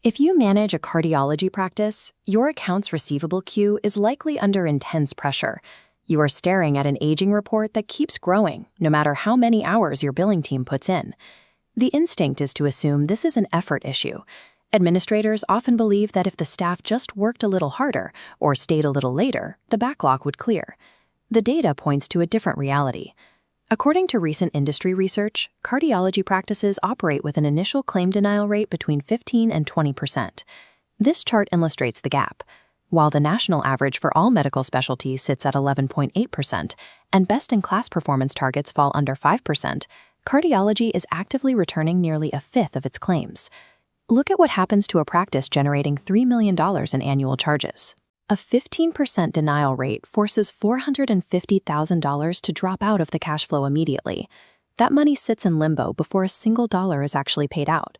If you manage a cardiology practice, your accounts receivable queue is likely under intense pressure. You are staring at an aging report that keeps growing, no matter how many hours your billing team puts in. The instinct is to assume this is an effort issue. Administrators often believe that if the staff just worked a little harder or stayed a little later, the backlog would clear. The data points to a different reality. According to recent industry research, cardiology practices operate with an initial claim denial rate between 15 and 20%. This chart illustrates the gap. While the national average for all medical specialties sits at 11.8% and best-in-class performance targets fall under 5%, cardiology is actively returning nearly a fifth of its claims. Look at what happens to a practice generating $3 million in annual charges. A 15% denial rate forces $450,000 to drop out of the cash flow immediately. That money sits in limbo before a single dollar is actually paid out.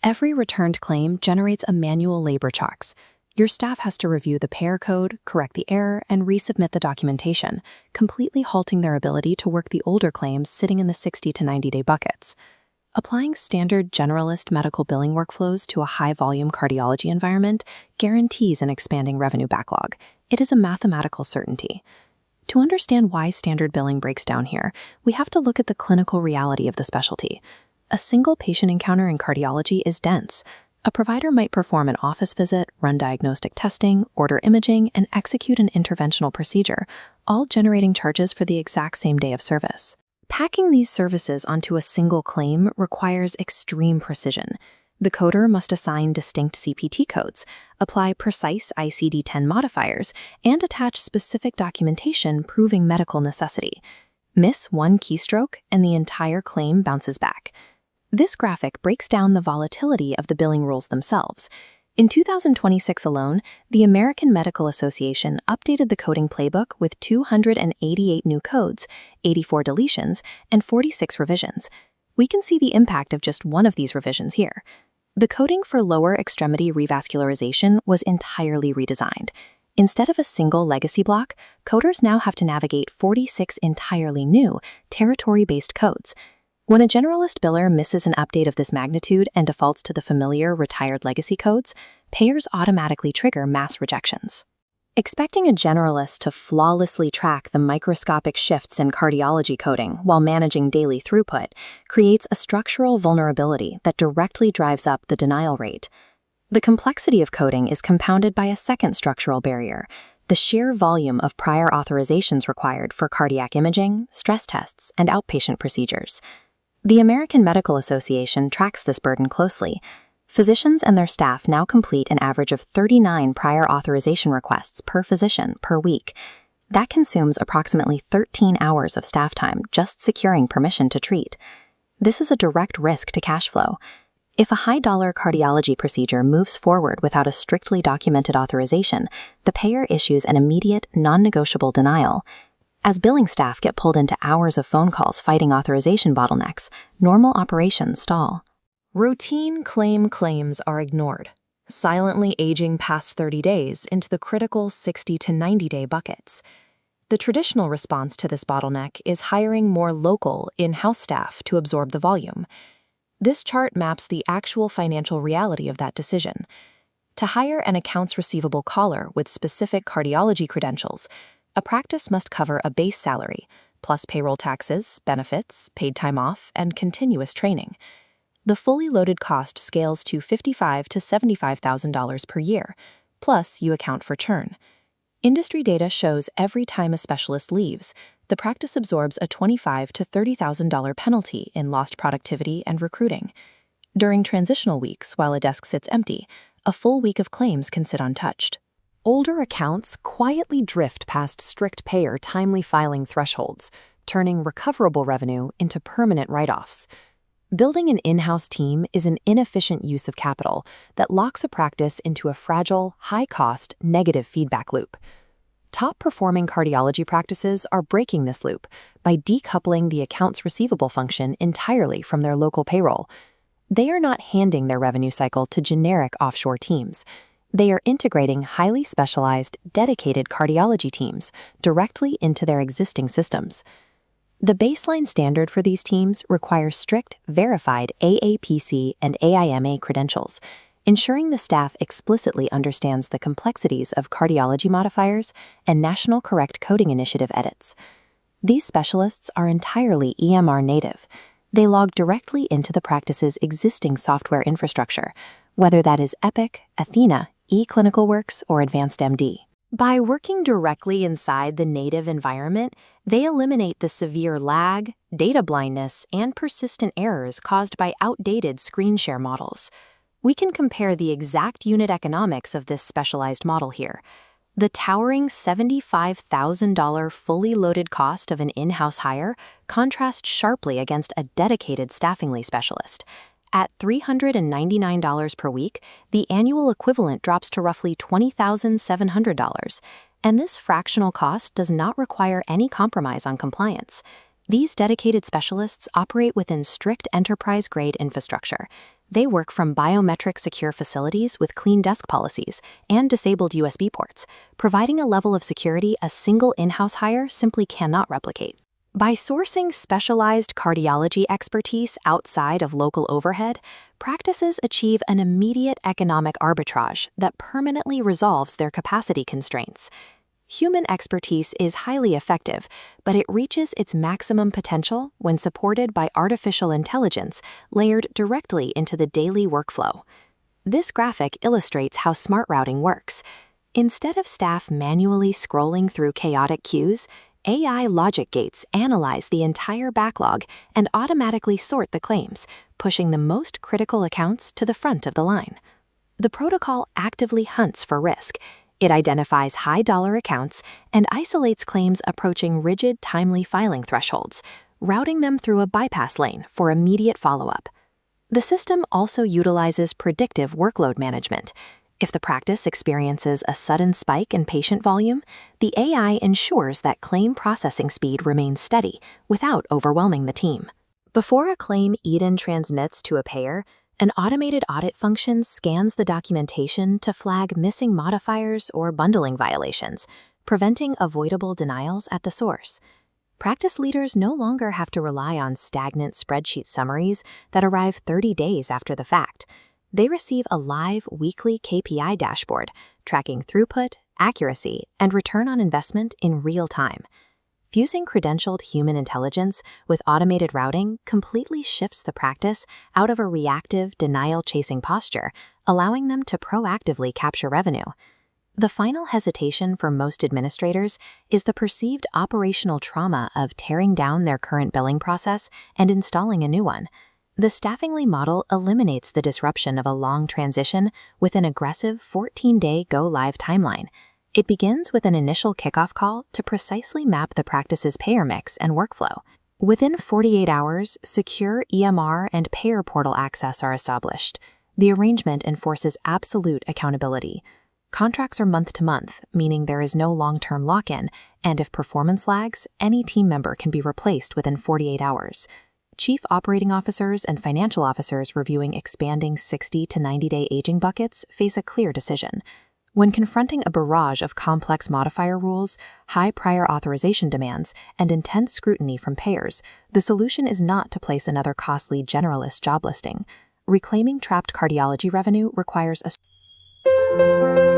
Every returned claim generates a manual labor checks. Your staff has to review the payer code, correct the error, and resubmit the documentation, completely halting their ability to work the older claims sitting in the 60 to 90-day buckets. Applying standard generalist medical billing workflows to a high-volume cardiology environment guarantees an expanding revenue backlog. It is a mathematical certainty. To understand why standard billing breaks down here, we have to look at the clinical reality of the specialty. A single patient encounter in cardiology is dense. A provider might perform an office visit, run diagnostic testing, order imaging, and execute an interventional procedure, all generating charges for the exact same day of service. Packing these services onto a single claim requires extreme precision. The coder must assign distinct CPT codes, apply precise ICD-10 modifiers, and attach specific documentation proving medical necessity. Miss one keystroke, and the entire claim bounces back. This graphic breaks down the volatility of the billing rules themselves. In 2026 alone, the American Medical Association updated the coding playbook with 288 new codes, 84 deletions, and 46 revisions. We can see the impact of just one of these revisions here. The coding for lower extremity revascularization was entirely redesigned. Instead of a single legacy block, coders now have to navigate 46 entirely new, territory-based codes. When a generalist biller misses an update of this magnitude and defaults to the familiar retired legacy codes, payers automatically trigger mass rejections. Expecting a generalist to flawlessly track the microscopic shifts in cardiology coding while managing daily throughput creates a structural vulnerability that directly drives up the denial rate. The complexity of coding is compounded by a second structural barrier: the sheer volume of prior authorizations required for cardiac imaging, stress tests, and outpatient procedures. The American Medical Association tracks this burden closely. Physicians and their staff now complete an average of 39 prior authorization requests per physician per week. That consumes approximately 13 hours of staff time just securing permission to treat. This is a direct risk to cash flow. If a high-dollar cardiology procedure moves forward without a strictly documented authorization, the payer issues an immediate, non-negotiable denial. As billing staff get pulled into hours of phone calls fighting authorization bottlenecks, normal operations stall. Routine claims are ignored, silently aging past 30 days into the critical 60 to 90-day buckets. The traditional response to this bottleneck is hiring more local, in-house staff to absorb the volume. This chart maps the actual financial reality of that decision. To hire an accounts receivable caller with specific cardiology credentials, a practice must cover a base salary, plus payroll taxes, benefits, paid time off, and continuous training. The fully loaded cost scales to $55,000 to $75,000 per year, plus you account for churn. Industry data shows every time a specialist leaves, the practice absorbs a $25,000 to $30,000 penalty in lost productivity and recruiting. During transitional weeks, while a desk sits empty, a full week of claims can sit untouched. Older accounts quietly drift past strict payer timely filing thresholds, turning recoverable revenue into permanent write-offs. Building an in-house team is an inefficient use of capital that locks a practice into a fragile, high-cost, negative feedback loop. Top-performing cardiology practices are breaking this loop by decoupling the accounts receivable function entirely from their local payroll. They are not handing their revenue cycle to generic offshore teams. They are integrating highly specialized, dedicated cardiology teams directly into their existing systems. The baseline standard for these teams requires strict, verified AAPC and AIMA credentials. ensuring the staff explicitly understands the complexities of cardiology modifiers and National Correct Coding Initiative edits. These specialists are entirely EMR-native. They log directly into the practice's existing software infrastructure, whether that is Epic, Athena, eClinicalWorks, or AdvancedMD. By working directly inside the native environment, they eliminate the severe lag, data blindness, and persistent errors caused by outdated screen share models. We can compare the exact unit economics of this specialized model here. The towering $75,000 fully loaded cost of an in-house hire contrasts sharply against a dedicated Staffingly specialist. At $399 per week, the annual equivalent drops to roughly $20,700, and this fractional cost does not require any compromise on compliance. These dedicated specialists operate within strict enterprise-grade infrastructure. They work from biometric secure facilities with clean desk policies and disabled USB ports, providing a level of security a single in-house hire simply cannot replicate. By sourcing specialized cardiology expertise outside of local overhead, practices achieve an immediate economic arbitrage that permanently resolves their capacity constraints. Human expertise is highly effective, but it reaches its maximum potential when supported by artificial intelligence layered directly into the daily workflow. This graphic illustrates how smart routing works. Instead of staff manually scrolling through chaotic queues, AI logic gates analyze the entire backlog and automatically sort the claims, pushing the most critical accounts to the front of the line. The protocol actively hunts for risk. It identifies high-dollar accounts and isolates claims approaching rigid, timely filing thresholds, routing them through a bypass lane for immediate follow-up. The system also utilizes predictive workload management. If the practice experiences a sudden spike in patient volume, the AI ensures that claim processing speed remains steady without overwhelming the team. Before a claim even transmits to a payer, an automated audit function scans the documentation to flag missing modifiers or bundling violations, preventing avoidable denials at the source. Practice leaders no longer have to rely on stagnant spreadsheet summaries that arrive 30 days after the fact. They receive a live weekly KPI dashboard, tracking throughput, accuracy, and return on investment in real time. Fusing credentialed human intelligence with automated routing completely shifts the practice out of a reactive, denial-chasing posture, allowing them to proactively capture revenue. The final hesitation for most administrators is the perceived operational trauma of tearing down their current billing process and installing a new one. The Staffingly model eliminates the disruption of a long transition with an aggressive 14-day go-live timeline. It begins with an initial kickoff call to precisely map the practice's payer mix and workflow. Within 48 hours, secure EMR and payer portal access are established. The arrangement enforces absolute accountability. Contracts are month to month, meaning there is no long-term lock-in, and if performance lags, any team member can be replaced within 48 hours. Chief operating officers and financial officers reviewing expanding 60 to 90-day aging buckets face a clear decision. When confronting a barrage of complex modifier rules, high prior authorization demands, and intense scrutiny from payers, the solution is not to place another costly generalist job listing. Reclaiming trapped cardiology revenue requires a